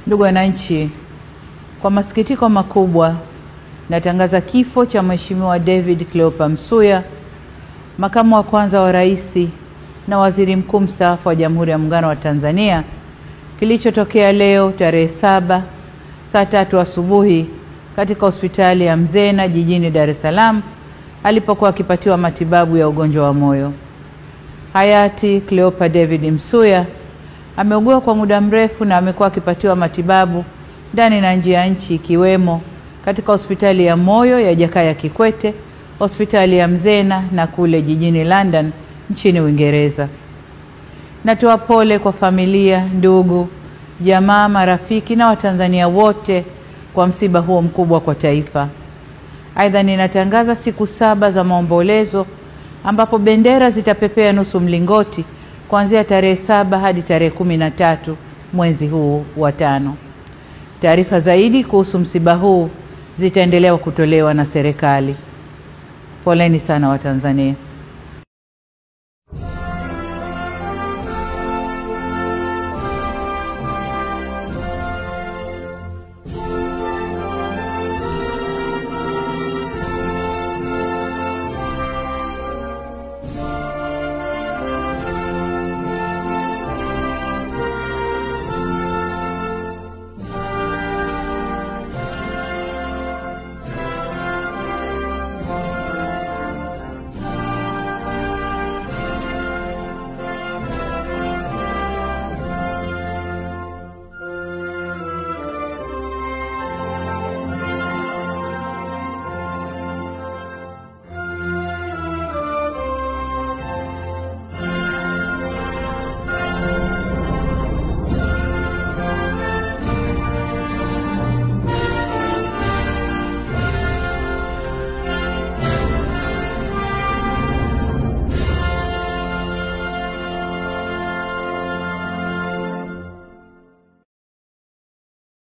Ndugu wananchi, kwa masikitiko makubwa natangaza kifo cha Mheshimiwa David Cleopa Msuya, makamu wa kwanza wa rais na waziri mkuu mstaafu wa Jamhuri ya Muungano wa Tanzania, kilichotokea leo tarehe 7 saa 3 asubuhi katika hospitali ya Mzena jijini Dar es Salaam alipokuwa akipatiwa matibabu ya ugonjwa wa moyo. Hayati Cleopa David Msuya ameugua kwa muda mrefu na amekuwa akipatiwa matibabu ndani na nje ya nchi, ikiwemo katika hospitali ya moyo ya Jakaya Kikwete, hospitali ya Mzena na kule jijini London nchini Uingereza. Natoa pole kwa familia, ndugu, jamaa, marafiki na Watanzania wote kwa msiba huo mkubwa kwa taifa. Aidha, ninatangaza siku 7 za maombolezo ambapo bendera zitapepea nusu mlingoti kuanzia tarehe 7 hadi tarehe 13 mwezi huu wa 5. Taarifa zaidi kuhusu msiba huu zitaendelea kutolewa na serikali. Poleni sana Watanzania.